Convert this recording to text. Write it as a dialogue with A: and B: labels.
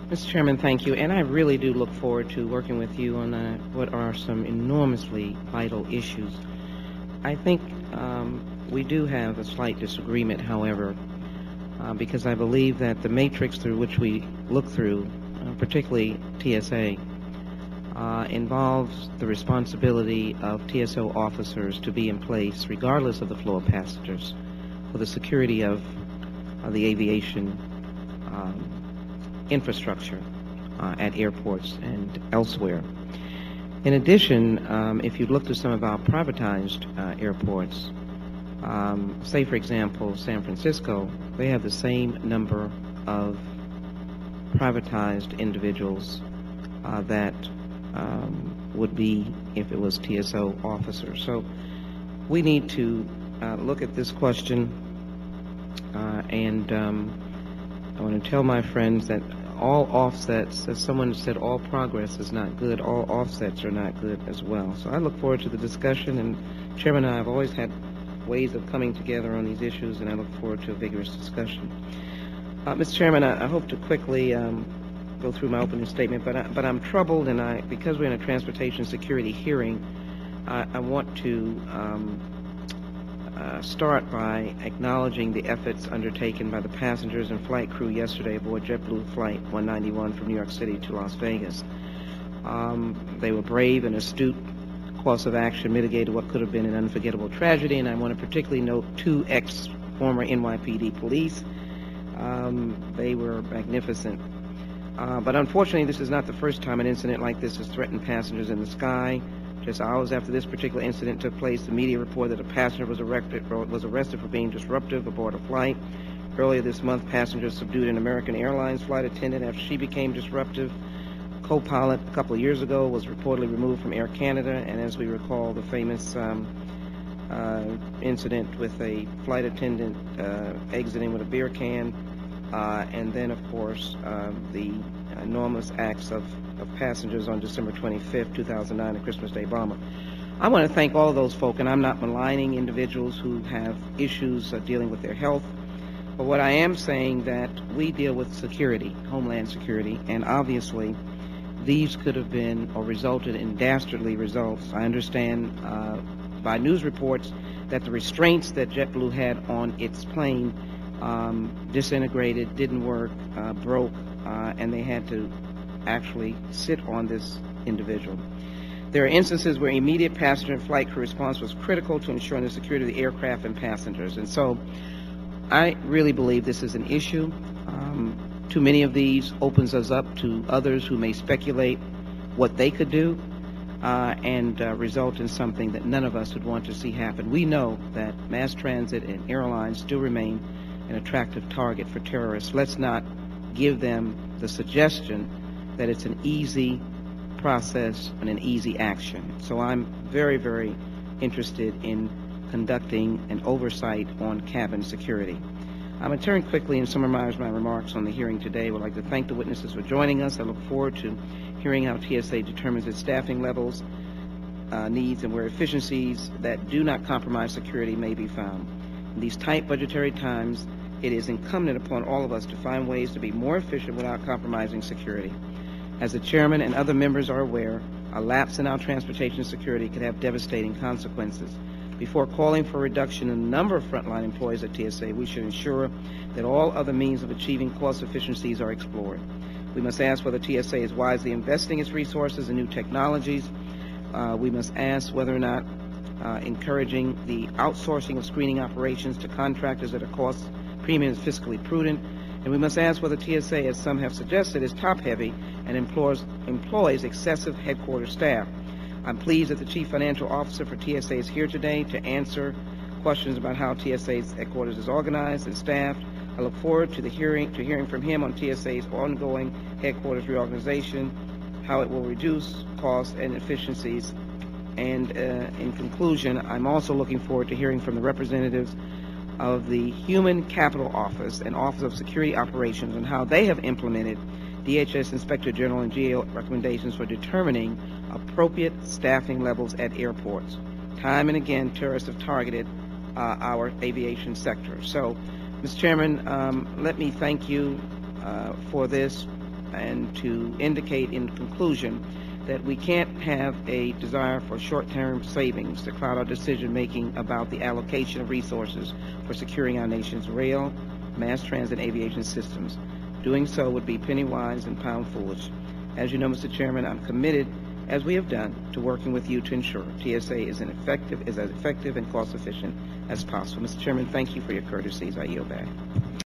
A: Mr. Chairman, thank you. And I really do look forward to working with you on what are some enormously vital issues. I think we do have a slight disagreement, however, because I believe that the matrix through which we look through, particularly TSA, involves the responsibility of TSO officers to be in place, regardless of the flow of passengers, for the security of the aviation infrastructure at airports and elsewhere. In addition, if you look to some of our privatized airports, say for example San Francisco, they have the same number of privatized individuals that would be if it was TSO officers. So we need to look at this question, and I want to tell my friends that all offsets, as someone said, all progress is not good, all offsets are not good as well. So I look forward to the discussion, and Chairman and I have always had ways of coming together on these issues, and I look forward to a vigorous discussion. Mr. Chairman, I hope to quickly go through my opening statement, but I'm troubled, and because we're in a transportation security hearing, I want to start by acknowledging the efforts undertaken by the passengers and flight crew yesterday aboard JetBlue Flight 191 from New York City to Las Vegas. They were brave and astute. Course of action mitigated what could have been an unforgettable tragedy, and I want to particularly note two ex-former NYPD police. They were magnificent. But unfortunately, this is not the first time an incident like this has threatened passengers in the sky. Just hours after this particular incident took place, the media reported that a passenger was arrested for being disruptive aboard a flight. Earlier this month, passengers subdued an American Airlines flight attendant after she became disruptive. Co-pilot a couple of years ago was reportedly removed from Air Canada, and as we recall, the famous incident with a flight attendant exiting with a beer can, and then, of course, the enormous acts of passengers on December 25th, 2009, the Christmas Day bomber. I want to thank all of those folk, and I'm not maligning individuals who have issues dealing with their health, but what I am saying that we deal with security, Homeland Security, and obviously these could have been or resulted in dastardly results. I understand by news reports that the restraints that JetBlue had on its plane disintegrated, didn't work, broke, and they had to actually sit on this individual. There are instances where immediate passenger and flight crew response was critical to ensuring the security of the aircraft and passengers. And so I really believe this is an issue. Too many of these opens us up to others who may speculate what they could do and result in something that none of us would want to see happen. We know that mass transit and airlines still remain an attractive target for terrorists. Let's not give them the suggestion that it's an easy process and an easy action. So I'm very, very interested in conducting an oversight on cabin security. I'm going to turn quickly and summarize my remarks on the hearing today. I would like to thank the witnesses for joining us. I look forward to hearing how TSA determines its staffing levels, needs, and where efficiencies that do not compromise security may be found. In these tight budgetary times, it is incumbent upon all of us to find ways to be more efficient without compromising security. As the chairman and other members are aware, a lapse in our transportation security could have devastating consequences. Before calling for a reduction in the number of frontline employees at TSA, we should ensure that all other means of achieving cost efficiencies are explored. We must ask whether TSA is wisely investing its resources in new technologies. We must ask whether or not encouraging the outsourcing of screening operations to contractors at a cost premium is fiscally prudent. And we must ask whether TSA, as some have suggested, is top-heavy and employs excessive headquarters staff. I'm pleased that the Chief Financial Officer for TSA is here today to answer questions about how TSA's headquarters is organized and staffed. I look forward to hearing from him on TSA's ongoing headquarters reorganization, how it will reduce costs and efficiencies. And in conclusion, I'm also looking forward to hearing from the representatives of the Human Capital Office and Office of Security Operations on how they have implemented DHS Inspector General and GAO recommendations for determining appropriate staffing levels at airports. Time and again, terrorists have targeted our aviation sector. So, Mr. Chairman, let me thank you for this. and to indicate in conclusion that we can't have a desire for short-term savings to cloud our decision-making about the allocation of resources for securing our nation's rail, mass transit, and aviation systems. Doing so would be penny-wise and pound-foolish. As you know, Mr. Chairman, I'm committed, as we have done, to working with you to ensure TSA is as effective and cost-efficient as possible. Mr. Chairman, thank you for your courtesies. I yield back.